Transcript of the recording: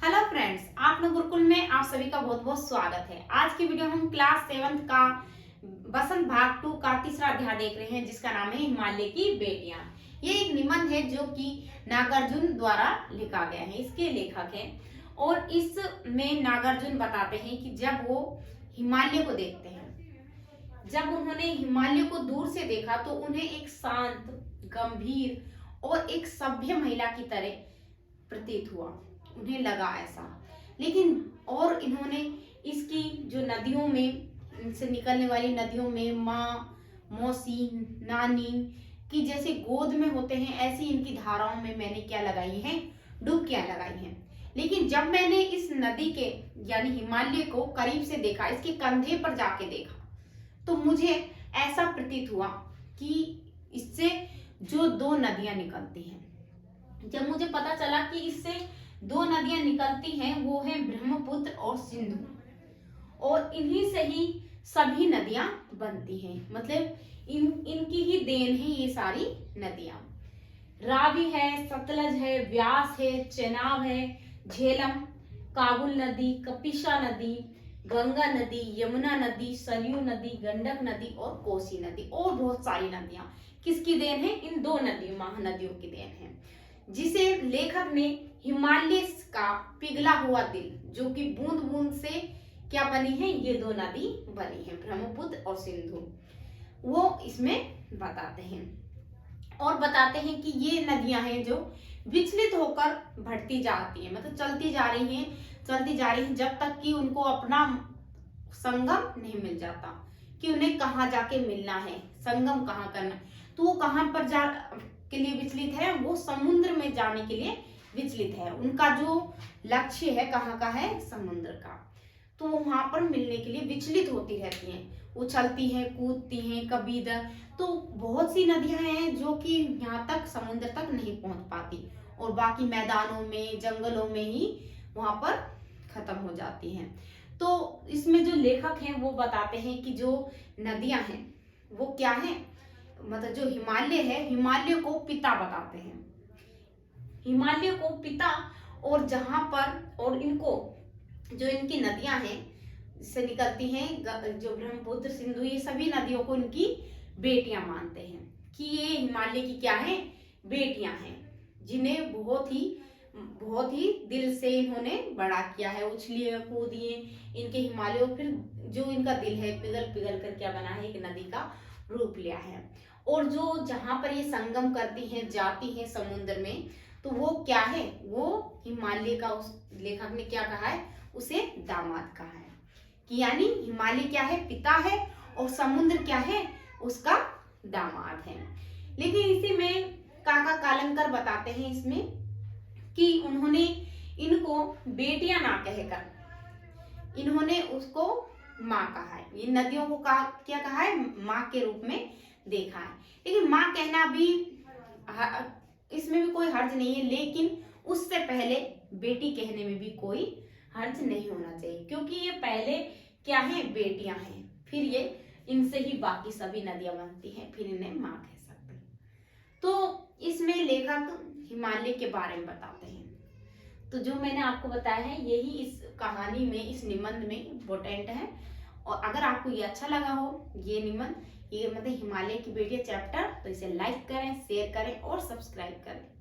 Hello friends, आप लोग गुरुकुल में आप सभी का बहुत बहुत स्वागत है। आज की वीडियो हम क्लास 7 का बसंत भाग 2 का तीसरा अध्याय देख रहे हैं, जिसका नाम है हिमालय की बेटियां। ये एक निबंध है जो कि नागार्जुन द्वारा लिखा गया है। इसके लेखक हैं और इसमें नागार्जुन बताते हैं कि जब वो हिमालय को देखते हैं, जब उन्होंने हिमालय को दूर से देखा तो उन्हें एक शांत, गंभीर और एक सभ्य महिला की तरह प्रतीत हुआ। उन्हें लगा ऐसा, लेकिन और इन्होंने इसकी जो नदियों में, इनसे निकलने वाली नदियों में माँ, मौसी, नानी की जैसे गोद में होते हैं, ऐसी इनकी धाराओं में मैंने क्या लगाई हैं, डुबकियां लगाई हैं। लेकिन जब मैंने इस नदी के यानी हिमालय को करीब से देखा, इसके कंधे पर जाके देखा, तो मुझे ऐसा प्रतीत हुआ कि इससे जो दो नदियां निकलती हैं, जब मुझे पता चला कि इससे दो नदियां निकलती हैं, वो है ब्रह्मपुत्र और सिंधु, और इन्हीं से ही सभी नदियां बनती हैं। मतलब इनकी ही देन है ये सारी नदियां। रावी है, सतलज है, व्यास है, चेनाब है, झेलम, काबुल नदी, कपिशा नदी, गंगा नदी, यमुना नदी, सरयू नदी, गंडक नदी और कोसी नदी और बहुत सारी नदियां किसकी देन है? इन दो नदियों, महानदियों की देन है, जिसे लेखक ने हिमालय का पिघला हुआ दिल, जो कि बूंद बूंद से क्या बनी है, ये दो नदी बनी है, ब्रह्मपुत्र और सिंधु, वो इसमें बताते हैं। और बताते हैं कि ये नदियां हैं जो विचलित होकर बढ़ती जाती हैं, मतलब चलती जा रही हैं जब तक कि उनको अपना संगम नहीं मिल जाता, कि उन्हें कहाँ जाके मिलना है, संगम कहाँ करना। तो वो कहाँ पर जा के लिए विचलित है? वो समुद्र में जाने के लिए विचलित है। उनका जो लक्ष्य है कहाँ का है? समुद्र का। तो वो वहां पर मिलने के लिए विचलित होती रहती हैं, उछलती हैं, कूदती हैं, कभी इधर। तो बहुत सी नदियां हैं जो कि यहाँ तक समुद्र तक नहीं पहुंच पाती और बाकी मैदानों में, जंगलों में ही वहां पर खत्म हो जाती हैं। तो इसमें जो लेखक हैं वो बताते हैं कि जो नदियां हैं वो क्या है, मतलब जो हिमालय है, हिमालय को पिता बताते हैं, हिमालय को पिता। और जहां पर और इनको जो इनकी नदियां हैं से निकलती हैं, जो ब्रह्मपुत्र, सिंधु, ये सभी नदियों को इनकी बेटियां मानते हैं, कि ये हिमालय की क्या है? बेटियां हैं, जिन्हें बहुत ही दिल से इन्होंने बड़ा किया है, उछलिए कूदिए इनके हिमालय, फिर जो इनका दिल है पिघल पिघल कर क्या बना है, एक नदी का रूप लिया है। और जो जहां पर ये संगम करती हैं, जाती हैं समुद्र में, तो वो क्या है? वो हिमालय का, उस लेखक ने क्या कहा है? उसे दामाद कहा है, कि यानी हिमालय क्या है? पिता है, और समुद्र क्या है? उसका दामाद है। लेकिन इसी में काका कालंकर बताते हैं इसमें कि उन्होंने इनको बेटियां ना कहकर इन्होंने उसको माँ कहा है। ये नदियों को क्या कहा है? माँ के रूप में देखा है। लेकिन माँ कहना भी, इसमें भी कोई हर्ज नहीं है, लेकिन उससे पहले बेटी कहने में भी कोई हर्ज नहीं होना चाहिए, क्योंकि ये पहले क्या है? बेटियां हैं, फिर ये इनसे ही बाकी सभी नदियां बनती हैं, फिर इन्हें माँ कह सकते हैं। तो इसमें लेखक हिमालय के बारे में बताते हैं। तो जो मैंने आपको बताया है यही इस कहानी में, इस निबंध में इम्पोर्टेंट है। और अगर आपको ये अच्छा लगा हो, ये निबंध, ये मतलब हिमालय की बेटियां चैप्टर, तो इसे लाइक करें, शेयर करें और सब्सक्राइब करें।